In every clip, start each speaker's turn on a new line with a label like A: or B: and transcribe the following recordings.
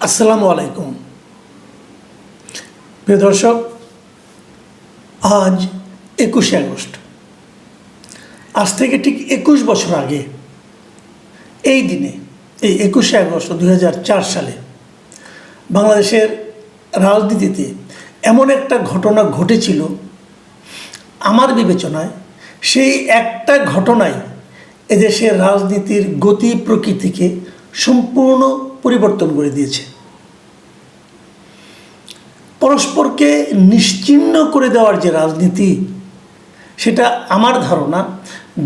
A: আসসালামু আলাইকুম প্রিয় দর্শক, আজ 21শে আগস্ট। আজ থেকে ঠিক 21 বছর আগে এই দিনে, এই 21শে আগস্ট 2004 সালে বাংলাদেশের রাজনীতিতে এমন একটা ঘটনা ঘটেছিল। আমার বিবেচনায় সেই একটা ঘটনাই এদেশের রাজনীতির গতি প্রকৃতিকে সম্পূর্ণ পরিবর্তন করে দিয়েছে। পরস্পরকে নিশ্চিহ্ন করে দেওয়ার যে রাজনীতি, সেটা আমার ধারণা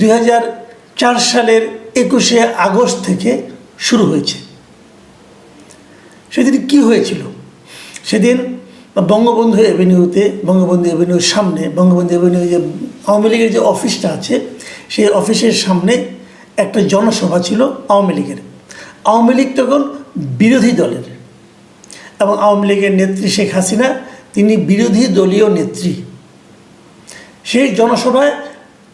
A: 2004 সালের 21শে আগস্ট থেকে শুরু হয়েছে। সেদিন কি হয়েছিল? সেদিন বঙ্গবন্ধু এভিনিউতে, বঙ্গবন্ধু এভিনিউর সামনে, বঙ্গবন্ধু এভিনিউ যে আওয়ামী লীগের যে অফিসটা আছে, সেই অফিসের সামনে একটা জনসভা ছিল আওয়ামী লীগের। আওয়ামী লীগ তখন বিরোধী দলের, এবং আওয়ামী লীগের নেত্রী শেখ হাসিনা, তিনি বিরোধী দলীয় নেত্রী। সেই জনসভায়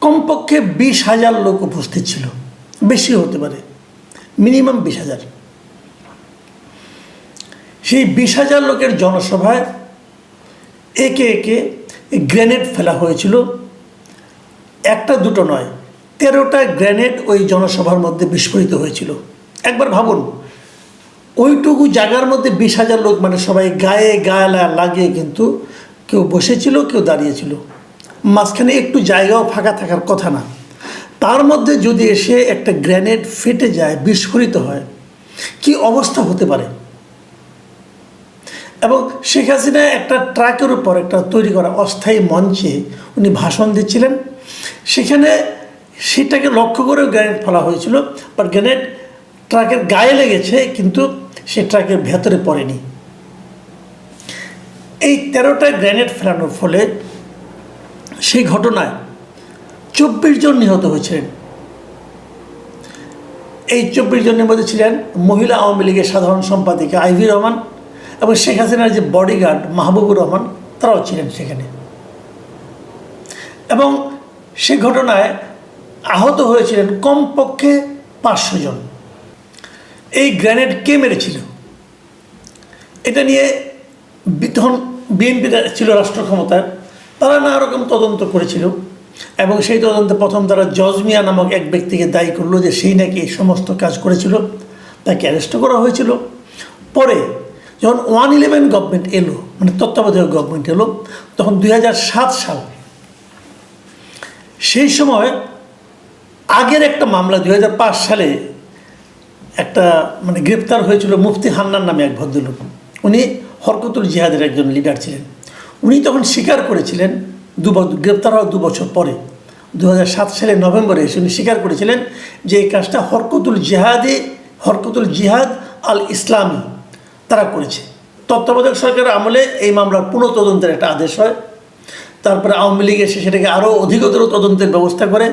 A: কমপক্ষে 20,000 লোক উপস্থিত ছিল, বেশি হতে পারে, মিনিমাম 20,000। সেই 20,000 লোকের জনসভায় একে একে গ্রেনেড ফেলা হয়েছিল। একটা দুটো নয়, 13টা গ্রেনেড ওই জনসভার মধ্যে বিস্ফোরিত হয়েছিল। একবার ভাবুন, ওইটুকু জায়গার মধ্যে 20,000 লোক, মানে সবাই গায়ে গায়ে লাগিয়ে কিন্তু কেউ বসেছিল, কেউ দাঁড়িয়েছিল, মাঝখানে একটু জায়গাও ফাঁকা থাকার কথা না। তার মধ্যে যদি এসে একটা গ্রেনেড ফেটে যায়, বিস্ফোরিত হয়, কি অবস্থা হতে পারে? এবং শেখ হাসিনা একটা ট্রাকের উপর, একটা তৈরি করা অস্থায়ী মঞ্চে উনি ভাষণ দিচ্ছিলেন। সেখানে সেটাকে লক্ষ্য করেও গ্রেনেড ফেলা হয়েছিল, বাট গ্রেনেড ট্রাকের গায়ে লেগেছে, কিন্তু সে ট্রাকের ভেতরে পড়েনি। এই 13টা গ্রেনেড ফেলানোর ফলে সেই ঘটনায় 24 জন নিহত হয়েছিলেন। এই 24 জনের মধ্যে ছিলেন মহিলা আওয়ামী লীগের সাধারণ সম্পাদিকা আইভি রহমান, এবং শেখ হাসিনার যে বডিগার্ড মাহবুবুর রহমান, তারাও ছিলেন সেখানে। এবং সে ঘটনায় আহত হয়েছিলেন কমপক্ষে 500 জন। এই গ্রেনেড কে মেরেছিল, এটা নিয়ে তখন বিএনপি ছিল রাষ্ট্র ক্ষমতায়, তারা নানা রকম তদন্ত করেছিল। এবং সেই তদন্তে প্রথম তারা জজ মিয়া নামক এক ব্যক্তিকে দায়ী করলো যে সেই নাকি এই সমস্ত কাজ করেছিল, তাকে অ্যারেস্ট করা হয়েছিল। পরে যখন 111 গভর্নমেন্ট এলো, মানে তত্ত্বাবধায়ক গভর্নমেন্ট এলো, তখন 2007 সাল, সেই সময় আগের একটা মামলা 2005 সালে একটা মানে গ্রেপ্তার হয়েছিল মুফতি হান্নান নামে এক ভদ্রলোক। উনি হরকতুল জিহাদের একজন লিডার ছিলেন। উনি তখন স্বীকার করেছিলেন, গ্রেপ্তার হওয়ার 2 বছর পরে 2007 সালের নভেম্বরে এসে উনি স্বীকার করেছিলেন যে এই কাজটা হরকতুল জিহাদ আল ইসলামী তারা করেছে। তত্ত্বাবধায়ক সরকারের আমলে এই মামলার পুনঃতদন্তের একটা আদেশ হয়। তারপরে আওয়ামী লীগ এসে সেটাকে আরও অধিকতর তদন্তের ব্যবস্থা করে।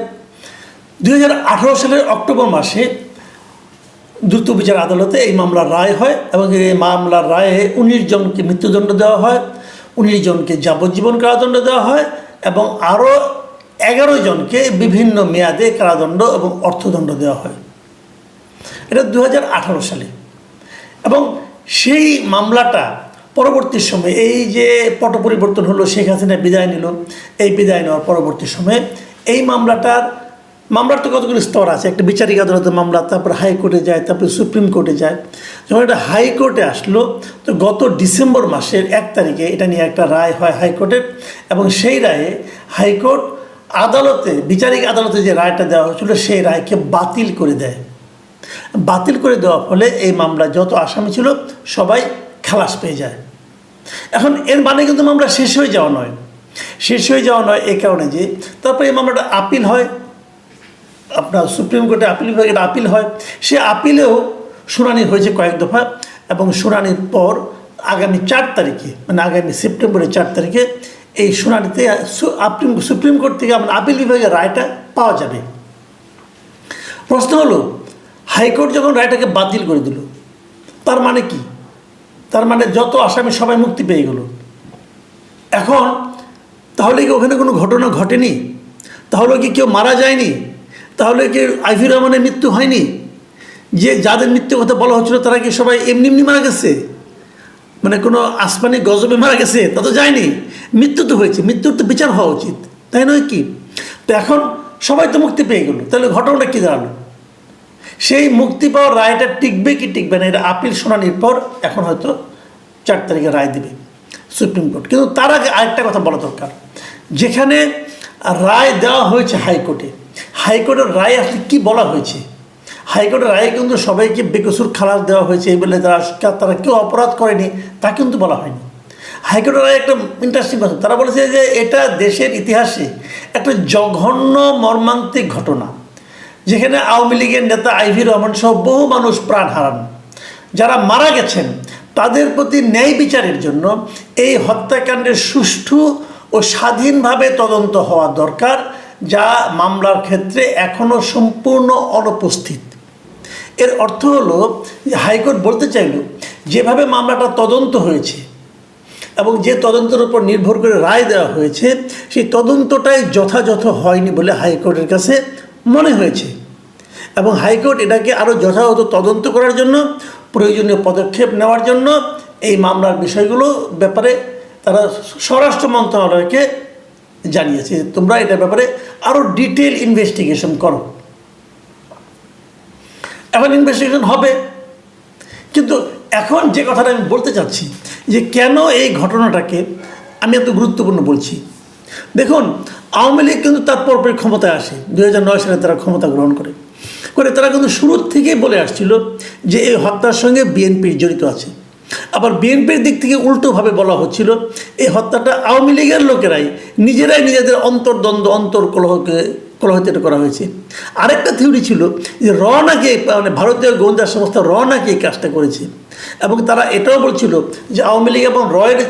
A: 2018 সালের অক্টোবর মাসে দ্রুত বিচার আদালতে এই মামলার রায় হয়, এবং এই মামলার রায়ে 19 জনকে মৃত্যুদণ্ড দেওয়া হয়, 19 জনকে যাবজ্জীবন কারাদণ্ড দেওয়া হয়, এবং আরও 11 জনকে বিভিন্ন মেয়াদে কারাদণ্ড এবং অর্থদণ্ড দেওয়া হয়। এটা 2018 সালে। এবং সেই মামলাটা পরবর্তী সময়ে, এই যে পট পরিবর্তন হলো, শেখ হাসিনা বিদায় নিল, এই বিদায় নেওয়ার পরবর্তী সময়ে এই মামলার তো কতগুলো স্তর আছে। একটা বিচারিক আদালতের মামলা, তারপর হাইকোর্টে যায়, তারপরে সুপ্রিম কোর্টে যায়। যখন এটা হাইকোর্টে আসলো, তো গত ডিসেম্বর মাসের 1 তারিখে এটা নিয়ে একটা রায় হয় হাইকোর্টের। এবং সেই রায়ে হাইকোর্ট আদালতে, বিচারিক আদালতে যে রায়টা দেওয়া হয়েছিল, সেই রায়কে বাতিল করে দেয়। বাতিল করে দেওয়ার ফলে এই মামলা যত আসামি ছিল সবাই খালাস পেয়ে যায়। এখন এর মানে কিন্তু মামলা শেষ হয়ে যাওয়া নয়, এই কারণে যে তারপরে এই মামলাটা আপিল হয়, আপনার সুপ্রিম কোর্টে আপিল বিভাগের আপিল হয়। সে আপিলেও শুনানি হয়েছে কয়েক দফা, এবং শুনানির পর আগামী 4 তারিখে, মানে আগামী সেপ্টেম্বরের 4 তারিখে এই শুনানিতে সুপ্রিম কোর্ট থেকে আপনার আপিল বিভাগের রায়টা পাওয়া যাবে। প্রশ্ন হলো, হাইকোর্ট যখন রায়টাকে বাতিল করে দিল, তার মানে কি? তার মানে যত আসামি সবাই মুক্তি পেয়ে গেল। এখন তাহলে কি ওখানে কোনো ঘটনা ঘটেনি? তাহলে কি কেউ মারা যায়নি? তাহলে কি আইভি রহমানের মৃত্যু হয়নি? যে যাদের মৃত্যুর কথা বলা হচ্ছিল তারা কি সবাই এমনি এমনি মারা গেছে? মানে কোনো আসমানি গজবে মারা গেছে তা তো যায়নি, মৃত্যু তো হয়েছে, মৃত্যুর তো বিচার হওয়া উচিত, তাই নয় কি? তো এখন সবাই তো মুক্তি পেয়ে গেল, তাহলে ঘটনাটা কী দাঁড়ালো? সেই মুক্তি পাওয়ার রায়টা টিকবে কি টিকবে না, এটা আপিল শুনানির পর এখন হয়তো 4 তারিখে রায় দেবে সুপ্রিম কোর্ট। কিন্তু তার আগে আরেকটা কথা বলা দরকার, যেখানে রায় দেওয়া হয়েছে হাইকোর্টে, হাইকোর্টের রায় আসলে কী বলা হয়েছে? হাইকোর্টের রায়ে কিন্তু সবাইকে বেকসুর খালাস দেওয়া হয়েছে, এই বলে তারা কেউ অপরাধ করেনি তা কিন্তু বলা হয়নি। হাইকোর্টের রায় একটা ইন্টারেস্টিং কথা, তারা বলেছে যে এটা দেশের ইতিহাসে একটা জঘন্য মর্মান্তিক ঘটনা, যেখানে আওয়ামী লীগের নেতা আইভি রহমান সহ বহু মানুষ প্রাণ হারান, যারা মারা গেছেন তাদের প্রতি ন্যায় বিচারের জন্য এই হত্যাকাণ্ডের সুষ্ঠু ও স্বাধীনভাবে তদন্ত হওয়া দরকার, যা মামলার ক্ষেত্রে এখনও সম্পূর্ণ অনুপস্থিত। এর অর্থ হলো যে হাইকোর্ট বলতে চাইল যেভাবে মামলাটা তদন্ত হয়েছে এবং যে তদন্তের উপর নির্ভর করে রায় দেওয়া হয়েছে, সেই তদন্তটাই যথাযথ হয়নি বলে হাইকোর্টের কাছে মনে হয়েছে, এবং হাইকোর্ট এটাকে আরও যথাযথ তদন্ত করার জন্য প্রয়োজনীয় পদক্ষেপ নেওয়ার জন্য এই মামলার বিষয়গুলো ব্যাপারে তারা স্বরাষ্ট্র মন্ত্রণালয়কে জানিয়েছে, তোমরা এটার ব্যাপারে আরও ডিটেল ইনভেস্টিগেশন করো। এখন ইনভেস্টিগেশন হবে, কিন্তু এখন যে কথাটা আমি বলতে চাচ্ছি যে কেন এই ঘটনাটাকে আমি এত গুরুত্বপূর্ণ বলছি। দেখুন, আওয়ামী লীগ কিন্তু তার পরপরই ক্ষমতায় আসে, 2009 সালে তারা ক্ষমতা গ্রহণ করে তারা কিন্তু শুরুর থেকেই বলে আসছিল যে এই হত্যার সঙ্গে বিএনপির জড়িত আছে। আবার বিএনপির দিক থেকে উল্টোভাবে বলা হচ্ছিল এই হত্যাটা আওয়ামী লীগের লোকেরাই নিজেরাই নিজেদের অন্তর্দ্বন্দ্ব কলহিত করা হয়েছে। আরেকটা থিওরি ছিল যে নাকি মানে ভারতীয় গোয়েন্দা সংস্থা নাকি এই কাজটা করেছে, এবং তারা এটাও বলছিল যে আওয়ামী লীগ এবং রয়ের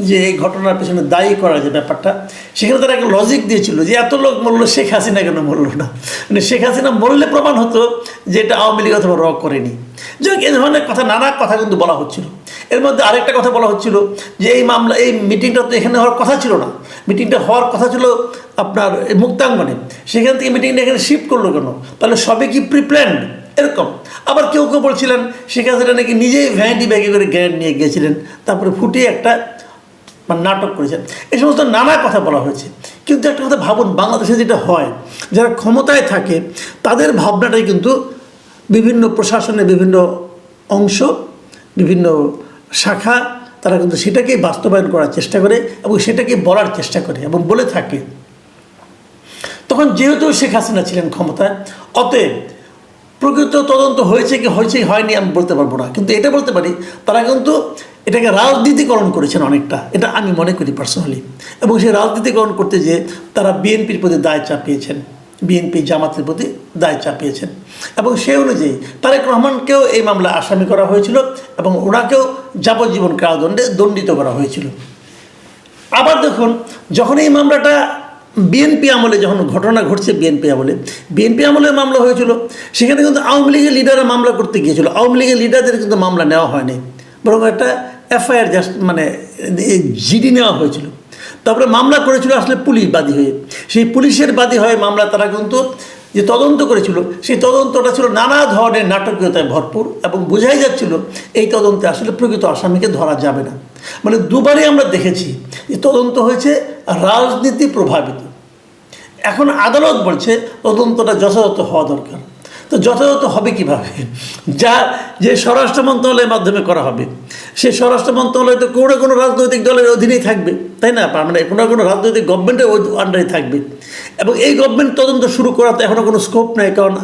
A: যে এই ঘটনার পেছনে দায়ী করার যে ব্যাপারটা, সেখানে তারা একটা লজিক দিয়েছিল যে এত লোক মরলো, শেখ হাসিনা কেন মরলো না, মানে শেখ হাসিনা মরলে প্রমাণ হতো যে এটা আওয়ামী লীগ অথবা করে নি। যাই হোক, এই ধরনের কথা, নানা কথা কিন্তু বলা হচ্ছিল। এর মধ্যে আরেকটা কথা বলা হচ্ছিল যে এই মামলা, এই মিটিংটা তো এখানে হওয়ার কথা ছিল না, মিটিংটা হওয়ার কথা ছিল আপনার মুক্তাঙ্গনে, সেখান থেকে মিটিংটা এখানে শিফট করলো কেন, তাহলে সবে কি প্রিপ্ল্যান্ড এরকম। আবার কেউ কেউ বলছিলেন শেখ হাসিনা নাকি নিজেই ভ্যানিটি ব্যাগে করে গ্র্যান্ড নিয়ে গিয়েছিলেন, তারপরে ফুটিয়ে একটা মানে নাটক করেছেন। এই সমস্ত নানা কথা বলা হয়েছে। কিন্তু একটা কথা ভাবুন, বাংলাদেশে যেটা হয়, যারা ক্ষমতায় থাকে তাদের ভাবনাটাই কিন্তু বিভিন্ন প্রশাসনের বিভিন্ন অংশ, বিভিন্ন শাখা, তারা কিন্তু সেটাকেই বাস্তবায়ন করার চেষ্টা করে এবং সেটাকে বলার চেষ্টা করে এবং বলে থাকে। তখন যেহেতু শেখ হাসিনা ছিলেন ক্ষমতায়, অতএব প্রকৃত তদন্ত হয়েছে কি হয়নি আমি বলতে পারবো না, কিন্তু এটা বলতে পারি তারা কিন্তু এটাকে রাজনীতিকরণ করেছেন অনেকটা, এটা আমি মনে করি পার্সোনালি। এবং সেই রাজনীতিকরণ করতে যেয়ে তারা বিএনপির প্রতি দায় চাপিয়েছেন, বিএনপি জামাতের প্রতি দায় চাপিয়েছেন, এবং সেই অনুযায়ী তারেক রহমানকেও এই মামলা আসামি করা হয়েছিল এবং ওনাকেও যাবজ্জীবন কারাদণ্ডে দণ্ডিত করা হয়েছিল। আবার দেখুন, যখন এই মামলাটা বিএনপি আমলে, যখন ঘটনা ঘটছে বিএনপি আমলে মামলা হয়েছিল, সেখানে কিন্তু আওয়ামী লীগের লিডাররা মামলা করতে গিয়েছিল, আওয়ামী লীগের লিডারদের কিন্তু মামলা নেওয়া হয়নি, বরং একটা এফআইআর জাস্ট মানে জিডি নেওয়া হয়েছিল। তারপরে মামলা করেছিল আসলে পুলিশ বাদী হয়ে, সেই পুলিশের বাদী হয়ে মামলা তারা কিন্তু যে তদন্ত করেছিল, সেই তদন্তটা ছিল নানা ধরনের নাটকীয়তায় ভরপুর, এবং বোঝাই যাচ্ছিল এই তদন্তে আসলে প্রকৃত আসামিকে ধরা যাবে না। মানে দুবারই আমরা দেখেছি যে তদন্ত হয়েছে রাজনীতি প্রভাবিত। এখন আদালত বলছে তদন্তটা যথাযথ হওয়া দরকার। তো যথাযথ হবে কীভাবে? যে স্বরাষ্ট্র মন্ত্রণালয়ের মাধ্যমে করা হবে, সেই স্বরাষ্ট্র মন্ত্রণালয় তো কোনো রাজনৈতিক দলের অধীনেই থাকবে, তাই না? মানে কোনো রাজনৈতিক গভর্নমেন্টের আন্ডারে থাকবে, এবং এই গভর্নমেন্ট তদন্ত শুরু করাতে এখনও কোনো স্কোপ নেই, কারণ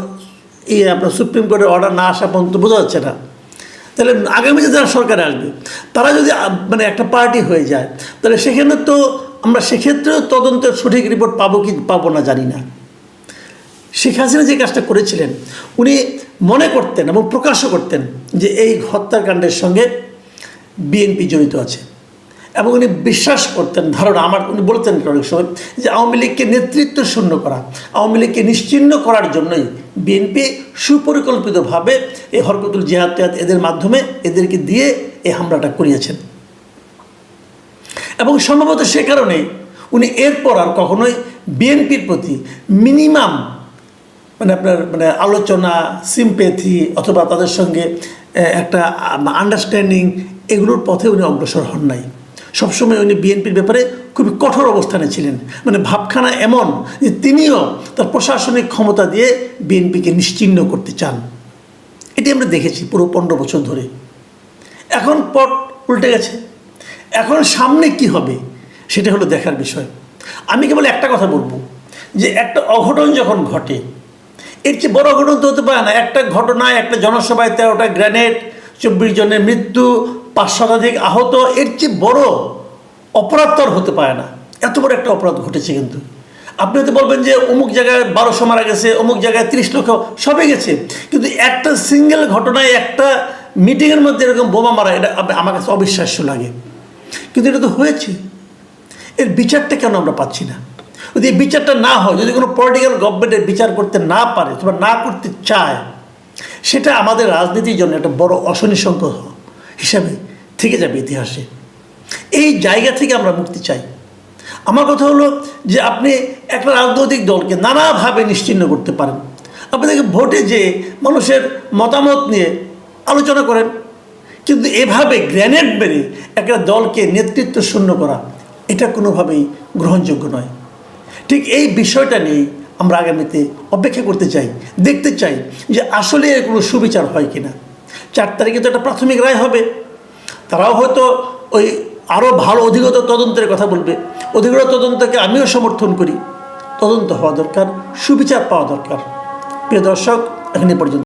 A: আপনার সুপ্রিম কোর্টের অর্ডার না আসা পর্যন্ত বোঝা যাচ্ছে না। তাহলে আগামীতে যারা সরকারে আসবে তারা যদি মানে একটা পার্টি হয়ে যায়, তাহলে সেখানে তো আমরা সেক্ষেত্রেও তদন্তের সঠিক রিপোর্ট পাবো কি পাবো না জানি না। শেখ হাসিনা যে কাজটা করেছিলেন, উনি মনে করতেন এবং প্রকাশও করতেন যে এই হত্যাকাণ্ডের সঙ্গে বিএনপি জড়িত আছে, এবং উনি বিশ্বাস করতেন, উনি বলতেন অনেক সময় যে আওয়ামী লীগকে নেতৃত্ব শূন্য করা, আওয়ামী লীগকে নিশ্চিহ্ন করার জন্যই বিএনপি সুপরিকল্পিতভাবে এই হরকতুল জিহাদ এদের মাধ্যমে এদেরকে দিয়ে এই হামলাটা করিয়েছেন। এবং সম্ভবত সে কারণেই উনি এরপর আর কখনোই বিএনপির প্রতি মিনিমাম মানে আপনার মানে আলোচনা, সিম্প্যাথি অথবা তাদের সঙ্গে একটা আন্ডারস্ট্যান্ডিং, এগুলোর পথে উনি অগ্রসর হন নাই। সবসময় উনি বিএনপির ব্যাপারে খুবই কঠোর অবস্থানে ছিলেন। মানে ভাবখানা এমন যে তিনিও তার প্রশাসনিক ক্ষমতা দিয়ে বিএনপিকে নিশ্চিহ্ন করতে চান। এটি আমরা দেখেছি পুরো 15 বছর ধরে। এখন পট উল্টে গেছে। এখন সামনে কি হবে সেটা হলো দেখার বিষয়। আমি কেবল একটা কথা বলবো, যে একটা অঘটন যখন ঘটে, এর চেয়ে বড় অঘটন তো হতে পারে না। একটা ঘটনায়, একটা জনসভায় 13টা গ্রেনেড, 24 জনের মৃত্যু, 5 শতাধিক আহত, এর চেয়ে বড় অপরাধ তো আর হতে পারে না। এত বড় একটা অপরাধ ঘটেছে। কিন্তু আপনি হয়তো বলবেন যে অমুক জায়গায় 1200 মারা গেছে, অমুক জায়গায় 30 লক্ষ, সবই গেছে, কিন্তু একটা সিঙ্গেল ঘটনায়, একটা মিটিংয়ের মধ্যে এরকম বোমা মারা, এটা আমার কাছে অবিশ্বাস্য লাগে। কিন্তু এটা তো হয়েছে। এর বিচারটা কেন আমরা পাচ্ছি না? যদি এই বিচারটা না হয়, যদি কোনো পলিটিক্যাল গভর্নমেন্টের বিচার করতে না পারে অথবা না করতে চায়, সেটা আমাদের রাজনীতির জন্য একটা বড় অশনিসংক হিসাবে থেকে যাবে ইতিহাসে। এই জায়গা থেকে আমরা মুক্তি চাই। আমার কথা হলো যে আপনি একটা রাজনৈতিক দলকে নানাভাবে নিশ্চিহ্ন করতে পারেন। আপনি দেখে ভোটে যে মানুষের মতামত নিয়ে আলোচনা করেন, কিন্তু এভাবে গ্রেনেড মেরে একটা দলকে নেতৃত্ব শূন্য করা, এটা কোনোভাবেই গ্রহণযোগ্য নয়। ঠিক এই বিষয়টা নিয়েই আমরা আগামীতে অপেক্ষা করতে চাই, দেখতে চাই যে আসলে এর কোনো সুবিচার হয় কিনা। 4 তারিখে তো একটা প্রাথমিক রায় হবে। তারাও হয়তো ওই আরও ভালো অধিকতর তদন্তের কথা বলবে। অধিকতর তদন্তকে আমিও সমর্থন করি। তদন্ত হওয়া দরকার, সুবিচার পাওয়া দরকার। প্রিয় দর্শক, এখানে পর্যন্ত।